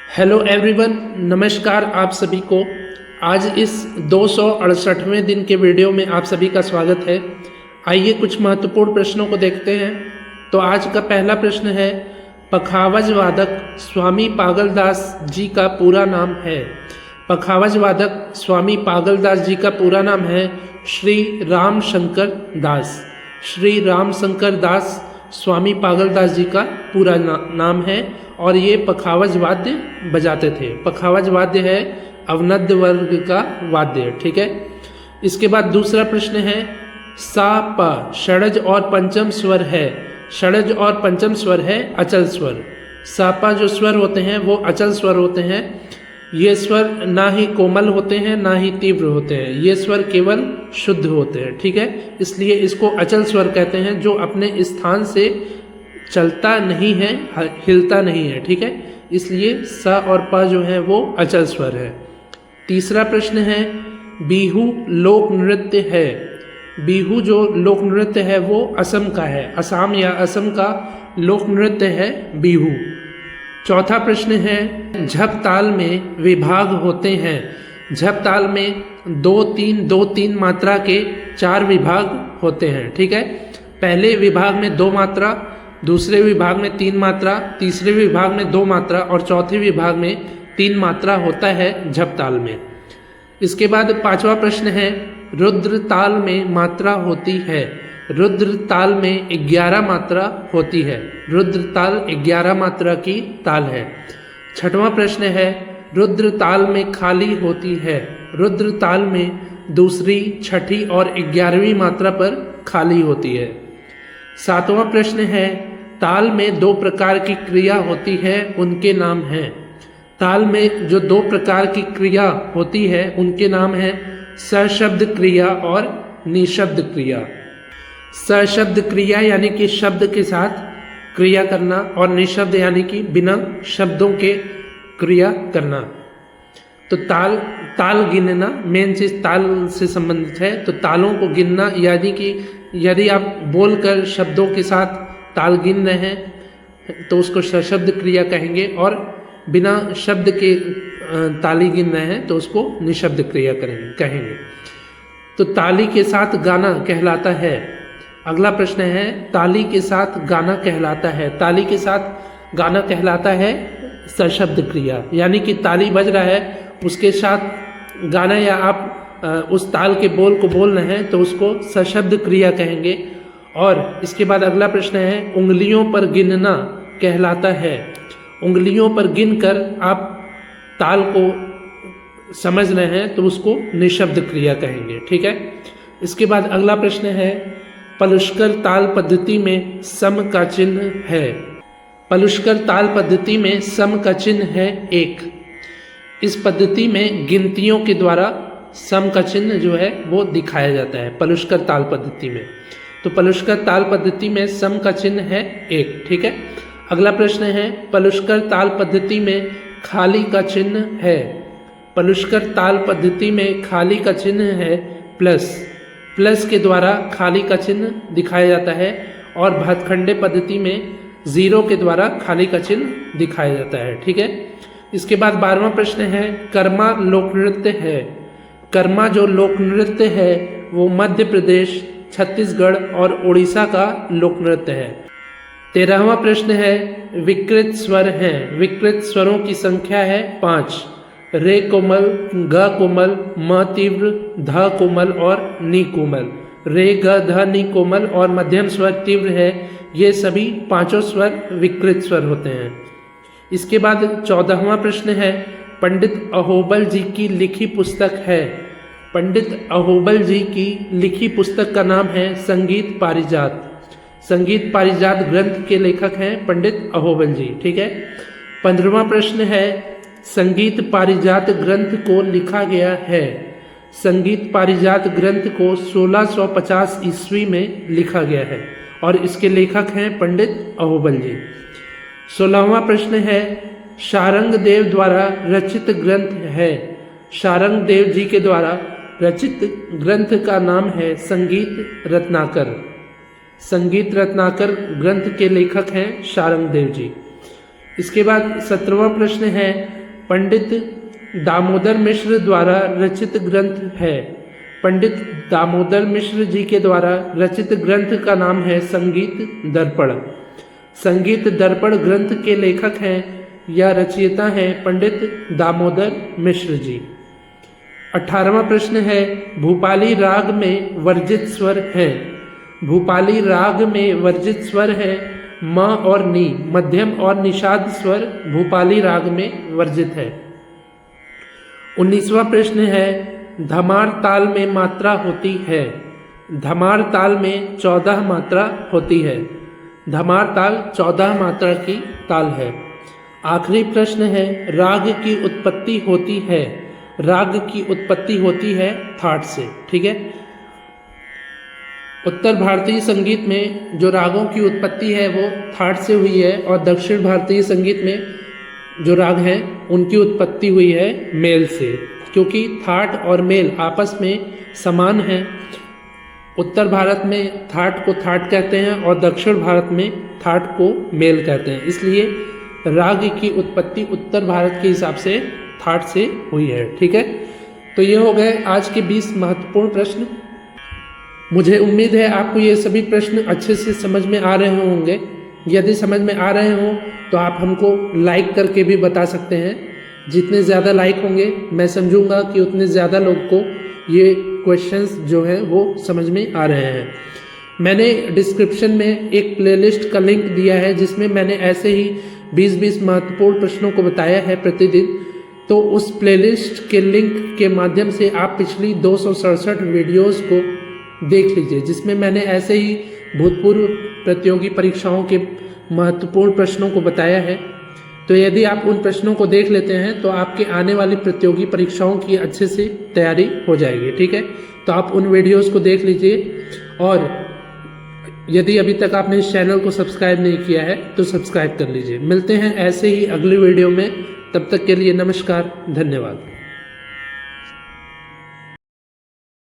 Hello everyone, नमस्कार आप सभी को। आज इस 268वें दिन के वीडियो में आप सभी का स्वागत है। आइए कुछ महत्वपूर्ण प्रश्नों को देखते हैं। तो आज का पहला प्रश्न है, पखावज वादक स्वामी पागलदास जी का पूरा नाम है। पखावज वादक स्वामी पागलदास जी का पूरा नाम है श्री रामशंकर दास। श्री रामशंकर दास स्वामी पागलदास जी का पूरा नाम है और ये पखावज वाद्य बजाते थे। पखावज वाद्य है अवनद्य वर्ग का वाद्य, ठीक है। इसके बाद दूसरा प्रश्न है, सा प षडज और पंचम स्वर है। षडज और पंचम स्वर है अचल स्वर। सा प जो स्वर होते हैं वो अचल स्वर होते हैं। ये स्वर ना ही कोमल होते हैं ना ही तीव्र होते हैं, ये स्वर केवल शुद्ध होते हैं, ठीक है। इसलिए इसको अचल स्वर कहते हैं, जो अपने स्थान से चलता नहीं है, हिलता नहीं है, ठीक है। इसलिए स और प जो है वो अचल स्वर है। तीसरा प्रश्न है, बिहू लोक नृत्य है। बिहू जो लोक नृत्य है वो असम का है। असम या असम का लोक नृत्य है बिहू। चौथा प्रश्न है, झप ताल में विभाग होते हैं। झप ताल में 2-3 मात्रा के 4 विभाग होते हैं, ठीक है। पहले विभाग में 2 मात्रा, दूसरे विभाग में 3 मात्रा, तीसरे विभाग में 2 मात्रा और चौथे विभाग में 3 मात्रा होता है झप ताल में। इसके बाद पांचवा प्रश्न है, रुद्र ताल में मात्रा होती है। रुद्र ताल में 11 मात्रा होती है। रुद्र ताल 11 मात्रा की ताल है। छठवां प्रश्न है, रुद्र ताल में खाली होती है। रुद्र ताल में दूसरी, छठी और 11वीं मात्रा पर खाली होती है। सातवां प्रश्न है, ताल में 2 प्रकार की क्रिया होती है, उनके नाम हैं। ताल में जो 2 प्रकार की क्रिया होती है उनके नाम हैं सशब्द क्रिया और निशब्द क्रिया। सशब्द क्रिया यानी कि शब्द के साथ क्रिया करना और निशब्द यानी कि बिना शब्दों के क्रिया करना। तो ताल गिनना मेन चीज ताल से संबंधित है। तो तालों को गिनना यानी कि यदि आप बोलकर शब्दों के साथ ताल गिन रहे हैं तो उसको सशब्द क्रिया कहेंगे, और बिना शब्द के ताली गिन रहे हैं तो उसको निशब्द क्रिया कहेंगे। तो ताली के साथ गाना कहलाता है। अगला प्रश्न है, ताली के साथ गाना कहलाता है। ताली के साथ गाना कहलाता है सशब्द क्रिया, यानी कि ताली बज रहा है उसके साथ गाना या आप उस ताल के बोल को बोल रहे हैं तो उसको सशब्द क्रिया कहेंगे। और इसके बाद अगला प्रश्न है, उंगलियों पर गिनना कहलाता है। उंगलियों पर गिनकर आप ताल को समझ रहे हैं तो उसको निशब्द क्रिया कहेंगे, ठीक है। इसके बाद अगला प्रश्न है, पलुष्कर ताल पद्धति में सम का चिन्ह है। पलुष्कर ताल पद्धति में सम का चिन्ह है 1। इस पद्धति में गिनतियों के द्वारा सम का चिन्ह जो है वो दिखाया जाता है पलुष्कर ताल पद्धति में। तो पलुष्कर ताल पद्धति में सम का चिन्ह है 1, ठीक है। अगला प्रश्न है, पलुष्कर ताल पद्धति में खाली का चिन्ह है। पलुष्कर ताल पद्धति में खाली का चिन्ह है प्लस के द्वारा खाली का चिन्ह दिखाया जाता है, और भातखंडे पद्धति में 0 के द्वारा खाली का चिन्ह दिखाया जाता है, ठीक है। इसके बाद 12वां प्रश्न है, कर्मा लोक नृत्य है। कर्मा जो लोक नृत्य है वो मध्य प्रदेश, छत्तीसगढ़ और उड़ीसा का लोक नृत्य है। 13वां प्रश्न है, विकृत स्वर हैं। विकृत स्वरों की संख्या है 5। रे कोमल, ग कोमल, म तीव्र, ध कोमल और नी कोमल। रे, ग, ध, नी कोमल और मध्यम स्वर तीव्र है। ये सभी 5 स्वर विकृत स्वर होते हैं। इसके बाद 14वां प्रश्न है, पंडित अहोबल जी की लिखी पुस्तक है। पंडित अहोबल जी की लिखी पुस्तक का नाम है संगीत पारिजात। संगीत पारिजात ग्रंथ के लेखक हैं पंडित अहोबल जी, ठीक है। 15वां प्रश्न है, संगीत पारिजात ग्रंथ को लिखा गया है। संगीत पारिजात ग्रंथ को 1650 ईस्वी में लिखा गया है और इसके लेखक हैं पंडित अहोबल जी। 16वां प्रश्न है, शारंग देव द्वारा रचित ग्रंथ है। शारंग देव जी के द्वारा रचित ग्रंथ का नाम है संगीत रत्नाकर। संगीत रत्नाकर ग्रंथ के लेखक हैं शारंग देव जी। इसके बाद 17वां प्रश्न है, पंडित दामोदर मिश्र द्वारा रचित ग्रंथ है? पंडित दामोदर मिश्र जी के द्वारा रचित ग्रंथ का नाम है संगीत दर्पण। संगीत दर्पण ग्रंथ के लेखक हैं या रचयिता हैं पंडित दामोदर मिश्र जी। 18वां प्रश्न है, भूपाली राग में वर्जित स्वर हैं? भूपाली राग में वर्जित स्वर है म और नी, मध्यम और निषाद स्वर भूपाली राग में वर्जित है। 19वां प्रश्न है, धमार ताल में मात्रा होती है? धमार ताल में 14 मात्रा होती है। धमार ताल 14 मात्रा की ताल है। आखिरी प्रश्न है, राग की उत्पत्ति होती है? राग की उत्पत्ति होती है थाट से। ठीक है, उत्तर भारतीय संगीत में जो रागों की उत्पत्ति है वो थाट से हुई है और दक्षिण भारतीय संगीत में जो राग हैं उनकी उत्पत्ति हुई है मेल से, क्योंकि थाट और मेल आपस में समान हैं। उत्तर भारत में थाट को थाट कहते हैं और दक्षिण भारत में थाट को मेल कहते हैं, इसलिए राग की उत्पत्ति उत्तर भारत के हिसाब से थाट से हुई है। ठीक है, तो ये हो गए आज के 20 महत्वपूर्ण प्रश्न। मुझे उम्मीद है आपको ये सभी प्रश्न अच्छे से समझ में आ रहे होंगे। यदि समझ में आ रहे हों तो आप हमको लाइक करके भी बता सकते हैं। जितने ज़्यादा लाइक होंगे मैं समझूंगा कि उतने ज़्यादा लोग को ये क्वेश्चंस जो हैं वो समझ में आ रहे हैं। मैंने डिस्क्रिप्शन में एक प्लेलिस्ट का लिंक दिया है जिसमें मैंने ऐसे ही 20-20 महत्वपूर्ण प्रश्नों को बताया है प्रतिदिन। तो उस प्लेलिस्ट के लिंक के माध्यम से आप पिछली 267 वीडियोज़ को देख लीजिए, जिसमें मैंने ऐसे ही भूतपूर्व प्रतियोगी परीक्षाओं के महत्वपूर्ण प्रश्नों को बताया है। तो यदि आप उन प्रश्नों को देख लेते हैं तो आपके आने वाली प्रतियोगी परीक्षाओं की अच्छे से तैयारी हो जाएगी। ठीक है, तो आप उन वीडियोस को देख लीजिए और यदि अभी तक आपने इस चैनल को सब्सक्राइब नहीं किया है तो सब्सक्राइब कर लीजिए। मिलते हैं ऐसे ही अगली वीडियो में, तब तक के लिए नमस्कार, धन्यवाद।